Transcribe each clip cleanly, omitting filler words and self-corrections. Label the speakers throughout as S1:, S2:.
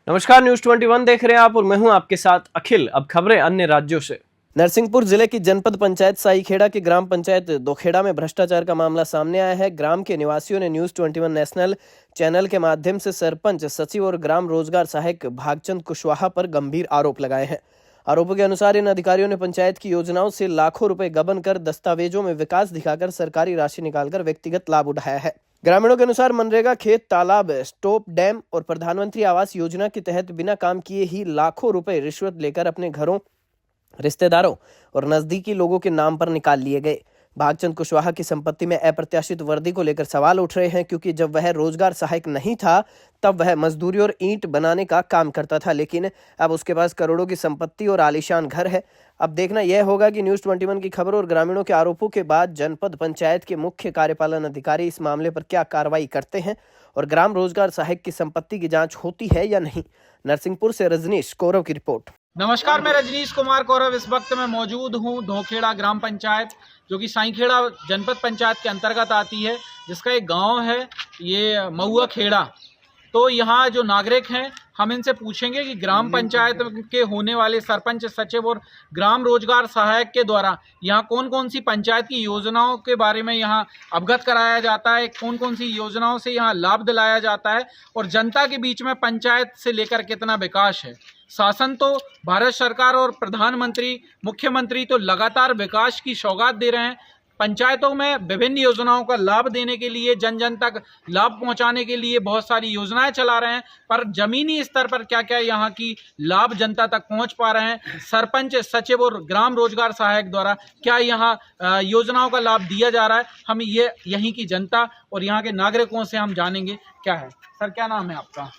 S1: नमस्कार, न्यूज 21 देख रहे हैं आप और मैं हूं आपके साथ अखिल। अब खबरें अन्य राज्यों से। नरसिंहपुर जिले की जनपद पंचायत साईखेड़ा की ग्राम पंचायत दोखेड़ा में भ्रष्टाचार का मामला सामने आया है। ग्राम के निवासियों ने न्यूज 21 नेशनल चैनल के माध्यम से सरपंच, सचिव और ग्राम रोजगार सहायक भागचंद कुशवाहा पर गंभीर आरोप लगाए हैं। आरोपों के अनुसार इन अधिकारियों ने पंचायत की योजनाओं से लाखों रुपए गबन कर दस्तावेजों में विकास दिखाकर सरकारी राशि निकालकर व्यक्तिगत लाभ उठाया है। ग्रामीणों के अनुसार मनरेगा, खेत तालाब, स्टॉप डैम और प्रधानमंत्री आवास योजना के तहत बिना काम किए ही लाखों रुपए रिश्वत लेकर अपने घरों, रिश्तेदारों और नजदीकी लोगों के नाम पर निकाल लिए गए। भागचंद कुशवाहा की संपत्ति में अप्रत्याशित वर्दी को लेकर सवाल उठ रहे हैं, क्योंकि जब वह रोजगार सहायक नहीं था तब वह मजदूरी और ईंट बनाने का काम करता था, लेकिन अब उसके पास करोड़ों की संपत्ति और आलीशान घर है। अब देखना यह होगा कि न्यूज 21 की खबरों और ग्रामीणों के आरोपों के बाद जनपद पंचायत के मुख्य कार्यपालन अधिकारी इस मामले पर क्या कार्रवाई करते हैं और ग्राम रोजगार सहायक की संपत्ति की जांच होती है या नहीं। नरसिंहपुर से रजनीश कौरव की रिपोर्ट।
S2: नमस्कार, मैं रजनीश कुमार कौरव। इस वक्त मैं मौजूद हूं दोखेड़ा ग्राम पंचायत, जो कि साईखेड़ा जनपद पंचायत के अंतर्गत आती है, जिसका एक गांव है ये महुआ खेड़ा। तो यहाँ जो नागरिक हैं, हम इनसे पूछेंगे कि ग्राम पंचायत के होने वाले सरपंच, सचिव और ग्राम रोजगार सहायक के द्वारा यहाँ कौन कौन सी पंचायत की योजनाओं के बारे में यहाँ अवगत कराया जाता है, कौन कौन सी योजनाओं से यहाँ लाभ दिलाया जाता है और जनता के बीच में पंचायत से लेकर कितना विकास है। शासन तो भारत सरकार और प्रधानमंत्री, मुख्यमंत्री तो लगातार विकास की सौगात दे रहे हैं। पंचायतों में विभिन्न योजनाओं का लाभ देने के लिए, जन जन तक लाभ पहुंचाने के लिए बहुत सारी योजनाएं चला रहे हैं, पर जमीनी स्तर पर क्या क्या यहाँ की लाभ जनता तक पहुंच पा रहे हैं, सरपंच, सचिव और ग्राम रोजगार सहायक द्वारा क्या यहाँ योजनाओं का लाभ दिया जा रहा है, हम ये यहीं की जनता और यहाँ के नागरिकों से हम जानेंगे क्या है। सर, क्या नाम है आपका?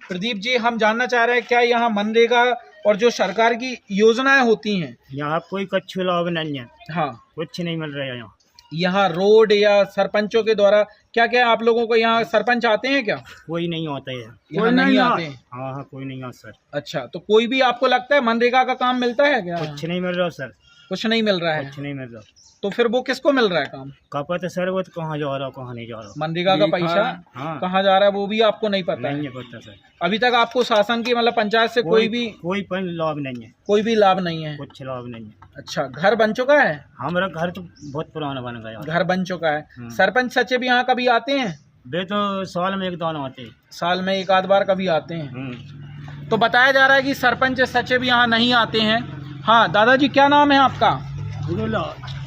S2: प्रदीप जी, हम जानना चाह रहे हैं क्या यहाँ मनरेगा और जो सरकार की योजनाएं होती हैं,
S3: यहाँ कोई कच्छु लाभ नहीं है।
S2: हाँ,
S3: कुछ नहीं मिल रहा है
S2: यहाँ रोड या सरपंचों के द्वारा क्या क्या आप लोगों को यहाँ सरपंच आते हैं क्या?
S3: कोई नहीं होता है
S2: यहाँ नहीं आते हैं।
S3: हाँ, कोई नहीं आता सर।
S2: अच्छा, तो कोई भी आपको लगता है मनरेगा का काम मिलता है क्या?
S3: कुछ नहीं मिल रहा सर।
S2: कुछ नहीं मिल रहा है।
S3: कुछ नहीं मिल रहा।
S2: तो फिर वो किसको मिल रहा है काम?
S3: का पता सर, वो तो कहाँ जा रहा, कहाँ नहीं जा रहा।
S2: मनरेगा का पैसा कहाँ जा रहा है वो भी आपको नहीं पता?
S3: नहीं पता सर।
S2: अभी तक आपको शासन की, मतलब पंचायत से कोई
S3: लाभ नहीं है।
S2: कोई भी लाभ नहीं है? कुछ
S3: लाभ नहीं है।
S2: अच्छा, घर बन चुका है?
S3: हमारा घर तो बहुत पुराना बन गया।
S2: घर बन चुका है। सरपंच, सचिव यहाँ कभी आते हैं?
S3: वे तो साल में एक दाना आते हैं।
S2: साल में एक आध बार कभी आते हैं। तो बताया जा रहा है कि सरपंच, सचिव यहाँ नहीं आते हैं। हाँ दादाजी, क्या नाम है आपका?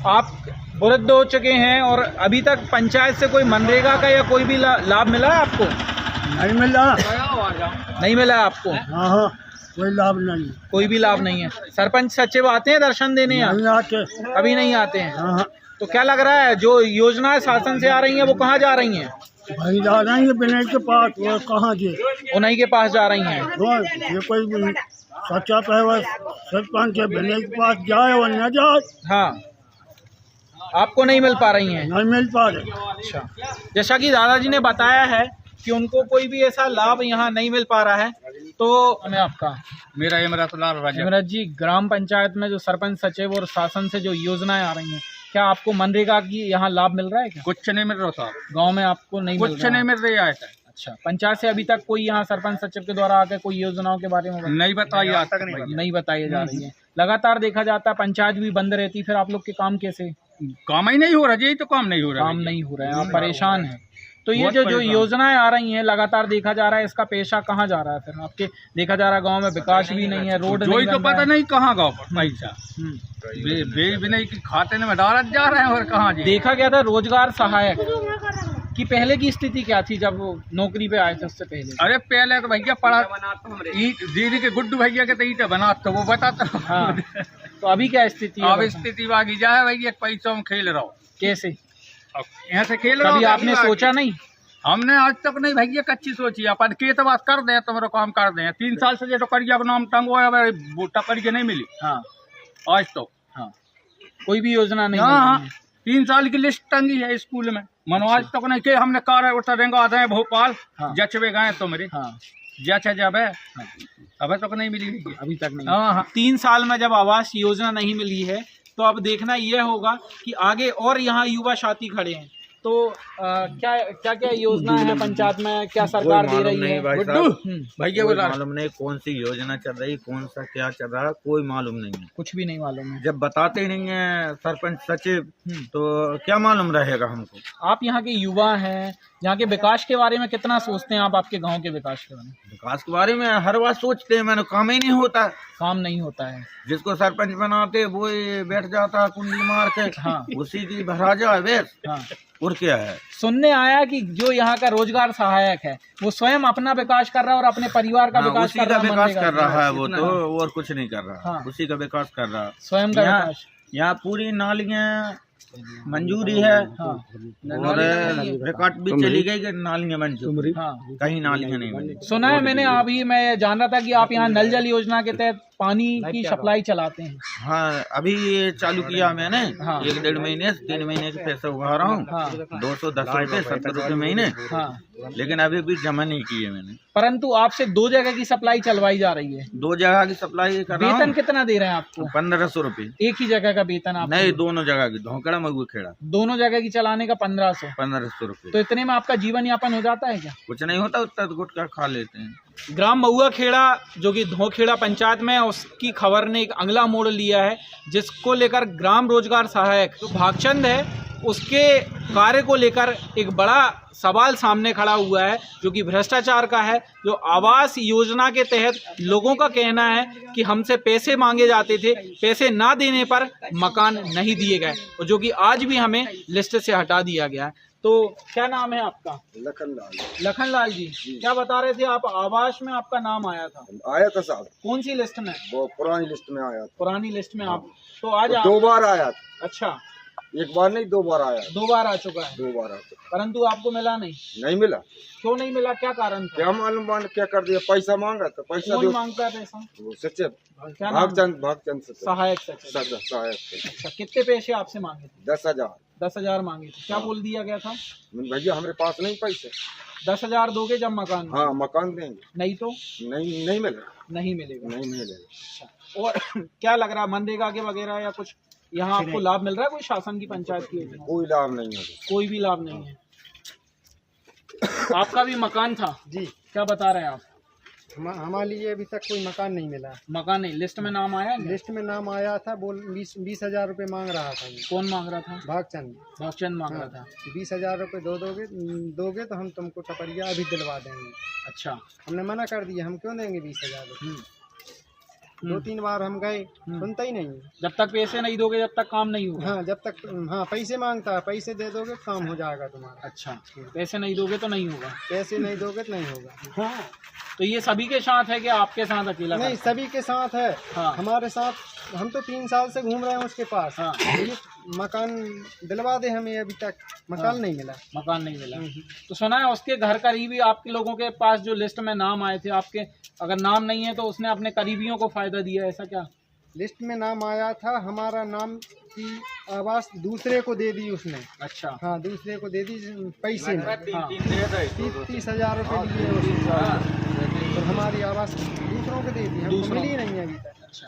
S2: आप वृद्ध हो चुके हैं और अभी तक पंचायत से कोई मनरेगा का या कोई भी लाभ मिला है आपको?
S3: नहीं मिला।
S2: नहीं मिला है आपको?
S3: हाँ, कोई लाभ नहीं।
S2: कोई भी लाभ नहीं है। सरपंच, सचिव आते हैं दर्शन देने?
S3: नहीं आते।
S2: अभी नहीं आते हैं। तो क्या लग रहा है, जो योजनाएं शासन से आ रही हैं वो कहाँ जा रही हैं?
S3: भाई जा रही है विनय के पास। वो कहाँ जी?
S2: उन्हीं के पास जा रही हैं।
S3: ये कोई सच्चा तो सरपंच विनय के पास जाए और न जाए।
S2: हाँ, आपको नहीं मिल पा रही हैं?
S3: नहीं मिल पा रही।
S2: अच्छा, जैसा कि दादाजी ने बताया है कि उनको कोई भी ऐसा लाभ यहाँ नहीं मिल पा रहा है। तो मैं आपका?
S4: मेरा
S2: इमरत जी, ग्राम पंचायत में जो सरपंच, सचिव और शासन से जो योजनाएं आ रही हैं, क्या आपको मनरेगा की यहाँ लाभ मिल रहा है क्या?
S4: कुछ नहीं मिल रहा था
S2: गांव में आपको नहीं मिल रहा?
S4: कुछ नहीं मिल रहा है।
S2: अच्छा, पंचायत से अभी तक कोई यहाँ सरपंच, सचिव के द्वारा आकर कोई योजनाओं के बारे में
S4: नहीं बताई
S2: नहीं बताई जा रही है। लगातार देखा जाता है पंचायत भी बंद रहती, फिर आप लोग के काम कैसे?
S4: काम ही नहीं हो रहा जी। तो काम नहीं हो रहा।
S2: काम नहीं हो रहा है, आप परेशान हैं। तो ये जो योजनाएं आ रही हैं, लगातार देखा जा रहा है, इसका पैसा कहाँ जा रहा है फिर आपके? देखा जा रहा है गांव में विकास भी नहीं है, रोड नहीं
S4: तो पता नहीं कहाँ गाँव पर पैसा विनय की खाते में डाला जा रहे हैं और कहाँ जी।
S2: देखा गया था रोजगार सहायक की पहले की स्थिति क्या थी जब वो नौकरी पे आए थे? उससे पहले?
S4: अरे पहले तो भैया पढ़ा दीदी के गुड्डू भैया के तो ईट बनाता, वो बताता।
S2: हाँ, तो अभी क्या स्थिति है?
S4: अब स्थिति बाकी जाए भैया, पैसों में खेल रहा हो।
S2: कैसे?
S4: यहाँ से खेल रहा हूँ।
S2: कभी आपने सोचा नहीं?
S4: हमने आज तक नहीं भैया कच्ची सोची। अपन के तो बात कर दे, तुम्हारा काम कर दे। 3 साल से जो करिया का नाम टंगो है, वो टकर के नहीं मिली।
S2: हाँ,
S4: आज तो
S2: हाँ, कोई भी योजना नहीं।
S4: हाँ, 3 साल की लिस्ट टंगी है स्कूल में। मनोज तक नहीं के हमने कार उठा रेंगा आते हैं भोपाल। जचवे गए तो मेरे जब है अभी तक नहीं मिली।
S2: अभी तक नहीं। 3 साल में जब आवास योजना नहीं मिली है, तो अब देखना यह होगा कि आगे और यहाँ युवा साथी खड़े हैं, तो क्या क्या क्या योजना है पंचायत में, क्या सरकार दे रही है?
S5: भाई साहब,
S4: भैया
S5: कोई मालूम नहीं कौन सी योजना चल रही, कौन सा क्या चल रहा है, कोई मालूम नहीं है।
S2: कुछ भी नहीं मालूम है।
S5: जब बताते ही नहीं है सरपंच सचिव तो क्या मालूम रहेगा हमको।
S2: आप यहाँ के युवा हैं, यहाँ के विकास के बारे में कितना सोचते हैं आप, आपके गांव के विकास के बारे में?
S5: विकास के बारे में हर बात सोचते हैं, मैंने काम ही नहीं होता।
S2: काम नहीं होता है।
S5: जिसको सरपंच बनाते वो ही बैठ जाता है कुंडली मार के,
S2: हाँ।
S5: उसी की भरा जाए बेस।
S2: हाँ।
S5: और क्या है,
S2: सुनने आया कि जो यहाँ का रोजगार सहायक है वो स्वयं अपना विकास कर रहा है और अपने परिवार का
S5: हाँ,
S2: विकास
S5: उसी
S2: कर
S5: का
S2: रहा है।
S5: विकास कर रहा है वो
S2: इतना
S5: तो,
S2: है।
S5: और कुछ नहीं कर रहा।
S2: हाँ।
S5: उसी का विकास कर रहा है।
S2: स्वयं का
S5: यहाँ
S2: विकास।
S5: यहाँ पूरी नालियाँ मंजूरी है
S2: हाँ।
S5: और रिकॉर्ड भी चली गई कि नालियाँ मंजूर,
S2: हाँ।
S5: कहीं नालियाँ नहीं बनी।
S2: सुना है मैंने, अभी मैं जान रहा था कि आप यहाँ नल जल योजना के तहत पानी की सप्लाई चलाते हैं।
S5: हाँ, अभी ये चालू किया मैंने।
S2: हाँ।
S5: 1-1.5 महीने से 3 महीने के पैसे उगा रहा हूँ।
S2: हाँ।
S5: 210 रुपए 70 रुपए महीने।
S2: हाँ।
S5: लेकिन अभी भी जमा नहीं किए मैंने।
S2: परंतु आपसे 2 जगह की सप्लाई चलवाई जा रही है।
S5: 2 जगह की सप्लाई कर रहा
S2: वेतन
S5: हूँ।
S2: कितना दे रहे हैं आपको?
S5: 1500 रुपए।
S2: एक ही जगह का वेतन आप?
S5: नहीं, दोनों जगह की, धोखेड़ा मगुआ खेड़ा।
S2: दोनों जगह की चलाने का 1500।
S5: 1500 रुपए।
S2: तो इतने में आपका जीवन यापन हो जाता है क्या?
S5: कुछ नहीं होता, उतना तो गुटखा खा लेते हैं।
S2: ग्राम महुआ खेड़ा जो कि धोखेड़ा पंचायत में है, उसकी खबर ने एक अगला मोड़ लिया है, जिसको लेकर ग्राम रोजगार सहायक जो भागचंद है उसके कार्य को लेकर एक बड़ा सवाल सामने खड़ा हुआ है, जो कि भ्रष्टाचार का है। जो आवास योजना के तहत लोगों का कहना है कि हमसे पैसे मांगे जाते थे, पैसे ना देने पर मकान नहीं दिए गए, और जो कि आज भी हमें लिस्ट से हटा दिया गया है। तो क्या नाम है आपका? लखनलाल जी। क्या बता रहे थे आप, आवास में आपका नाम आया था?
S6: आया था साहब,
S2: कौन सी लिस्ट में?
S6: वो पुरानी लिस्ट में आया था।
S2: पुरानी लिस्ट में आप तो आज
S6: वो 2 बार आया था।
S2: अच्छा,
S6: एक बार नहीं, 2 बार आया।
S2: 2 बार आ चुका है।
S6: 2 बार आ चुका।
S2: परंतु आपको मिला नहीं?
S6: नहीं मिला।
S2: क्यों नहीं मिला, क्या कारण था?
S6: क्या मालूम क्या कर दिया, पैसा मांगा तो पैसा
S2: कौन
S6: दो।
S2: मांगता है पैसा?
S6: वो सचिव
S2: क्या नाम?
S6: भागचंद सचिव,
S2: सहायक सचिव।
S6: सहायक।
S2: अच्छा, कितने पैसे आपसे मांगे थे?
S6: 10,000।
S2: 10,000 मांगे थे। क्या बोल दिया गया था?
S6: भैया हमारे पास नहीं पैसे।
S2: 10,000 दोगे जब मकान?
S6: हाँ, मकान देंगे।
S2: नहीं तो
S6: नहीं मिलेगा।
S2: नहीं मिलेगा।
S6: नहीं मिलेगा।
S2: अच्छा। और क्या लग रहा है, मनरेगा के वगैरह या कुछ यहाँ आपको लाभ मिल रहा है? कोई शासन की पंचायत की योजना?
S6: कोई लाभ नहीं है।
S2: कोई भी लाभ नहीं है। आपका भी मकान था
S7: जी,
S2: क्या बता रहे हैं आप?
S7: हमारे लिए अभी तक कोई मकान नहीं मिला।
S2: मकान नहीं, लिस्ट में नाम आया?
S7: लिस्ट में नाम आया था, बोल 20,000 रुपये मांग रहा था।
S2: कौन मांग रहा था?
S7: भागचंद।
S2: भागचंद मांग रहा था।
S7: 20,000 रुपये दोगे तो हम तुमको टपरिया अभी दिलवा देंगे।
S2: अच्छा।
S7: हमने मना कर दिया, हम क्यों देंगे 20,000 रुपये। 2-3 बार हम गए, सुनता ही नहीं।
S2: जब तक पैसे नहीं दोगे जब तक काम नहीं होगा?
S7: हाँ, जब तक पैसे मांगता है, पैसे दे दोगे काम हो जाएगा तुम्हारा।
S2: अच्छा, पैसे नहीं दोगे तो नहीं होगा?
S7: पैसे नहीं दोगे तो नहीं होगा।
S2: हाँ, तो ये सभी के साथ है कि आपके साथ अकेला?
S7: नहीं, सभी के साथ है।
S2: हाँ।
S7: हमारे साथ हम तो 3 साल से घूम रहे हैं उसके पास।
S2: हाँ।
S7: ये मकान दिलवा दे हमें, अभी तक मकान नहीं मिला।
S2: मकान नहीं मिला। तो सुना है उसके घर करीबी आपके लोगों के पास जो लिस्ट में नाम आए थे आपके, अगर नाम नहीं है तो उसने अपने करीबियों को फायदा दिया, ऐसा क्या?
S7: लिस्ट में नाम आया था, हमारा नाम की आवास दूसरे को दे दी उसने।
S2: अच्छा।
S7: हाँ, दूसरे को दे दी पैसे में।
S2: हाँ।
S7: 30,000 रुपये लिए उसने, और हमारी आवास दूसरों को दे दी, हमको
S2: दूसरों
S7: मिली नहीं अभी तक।
S2: अच्छा,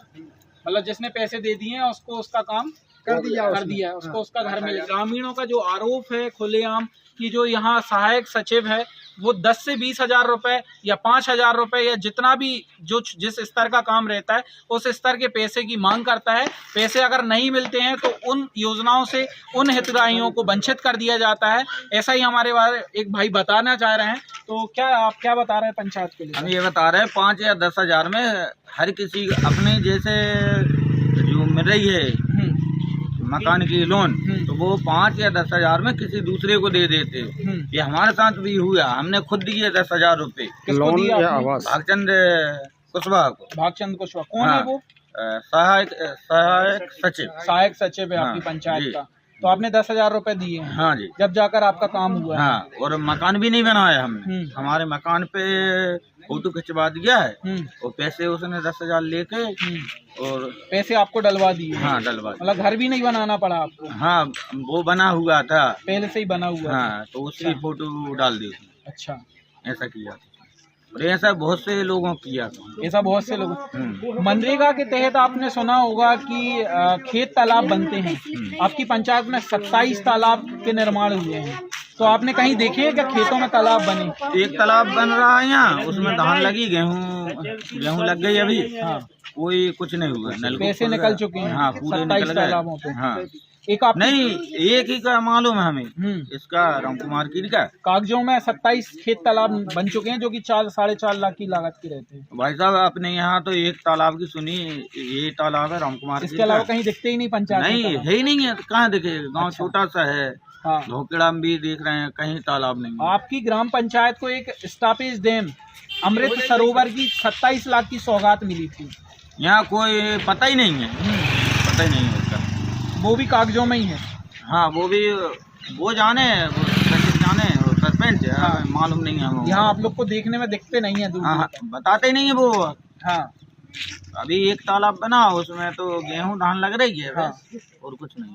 S2: मतलब जिसने पैसे दे दिए हैं उसको उसका काम
S7: कर दिया
S2: है, उसको उसका घर मिल। ग्रामीणों का जो आरोप है खुलेआम कि जो यहाँ सहायक सचिव है वो 10 से 20,000 रुपए या 5,000 रुपए या जितना भी जो जिस स्तर का काम रहता है उस स्तर के पैसे की मांग करता है। पैसे अगर नहीं मिलते हैं तो उन योजनाओं से उन हितग्राहियों को वंचित कर दिया जाता है। ऐसा ही हमारे बारे एक भाई बताना चाह रहे हैं। तो क्या आप क्या बता रहे हैं पंचायत के लिए?
S5: हम ये बता रहे हैं 5 या 10,000 में हर किसी अपने जैसे जो मिल रही है मकान की लोन, तो वो 5 या 10,000 में किसी दूसरे को दे देते। ये हमारे साथ भी हुआ, हमने खुद दिए 10,000 रुपए।
S2: किसको दिया आपने?
S5: भागचंद कुशवाहा को।
S2: भागचंद कुशवाहा कौन है वो?
S5: सहायक सचिव।
S2: सहायक सचिव है आपकी
S5: हाँ,
S2: पंचायत
S5: जी।
S2: का। तो आपने 10,000 रुपए दिए हैं?
S5: हाँ जी।
S2: जब जाकर आपका काम हुआ?
S5: हाँ, और मकान भी नहीं बनाया हमने। हमारे मकान पे फोटो खिंचवा दिया है और पैसे उसने 10,000 लेके और
S2: पैसे आपको डलवा दिए?
S5: हाँ, डलवा दिए।
S2: मतलब घर भी नहीं बनाना पड़ा आपको?
S5: हाँ, वो बना हुआ था
S2: पहले से ही बना हुआ?
S5: हाँ, तो उसकी फोटो डाल दी उसने।
S2: अच्छा,
S5: ऐसा किया था। और ऐसा बहुत से लोगों किया था।
S2: ऐसा बहुत से लोग। मनरेगा के तहत आपने सुना होगा कि खेत तालाब बनते हैं। आपकी पंचायत में 27 तालाब के निर्माण हुए हैं, तो आपने कहीं देखे हैं क्या खेतों में तालाब बने?
S5: एक तालाब बन रहा है यहाँ, उसमें धान लगी, गेहूं लग गई अभी।
S2: हाँ,
S5: कोई कुछ नहीं हुआ, नलकूप
S2: पैसे निकल चुके हैं।
S5: हाँ, पूरे
S2: 27
S5: निकल गए।
S2: तालाबों पे।
S5: हाँ,
S2: एक आप
S5: नहीं, एक ही का मालूम है हमें, इसका रामकुमार की का।
S2: कागजों में 27 खेत तालाब बन चुके हैं, जो कि 4-4.5 लाख की लागत के रहते हैं।
S5: भाई साहब अपने यहाँ तो एक तालाब की सुनी, ये तालाब है रामकुमार
S2: इसके अलावा कहीं दिखते ही नहीं पंचायत में
S5: नहीं
S2: तालाब।
S5: है ही नहीं है, कहाँ दिखेगा? गांव
S2: अच्छा।
S5: छोटा सा है,
S2: हाँ,
S5: धोखेड़ा में भी देख रहे हैं, कहीं तालाब नहीं है।
S2: आपकी ग्राम पंचायत को एक स्टॉपेज डैम अमृत सरोवर की 27 लाख की सौगात मिली थी।
S5: यहाँ कोई पता ही नहीं है, पता ही नहीं है उसका।
S2: वो भी कागजों में ही है।
S5: हाँ, वो भी वो जाने, वो सचिव जाने, वो सरपंच है,
S2: हाँ।
S5: मालूम नहीं है हमें।
S2: यहाँ आप लोग को देखने में दिखते नहीं है दूर
S5: हाँ,
S2: दूर
S5: हाँ, बताते नहीं है वो।
S2: तक। हाँ,
S5: अभी एक तालाब बना, उसमें तो गेहूं धान लग रही है
S2: हाँ।
S5: बस, और कुछ नहीं।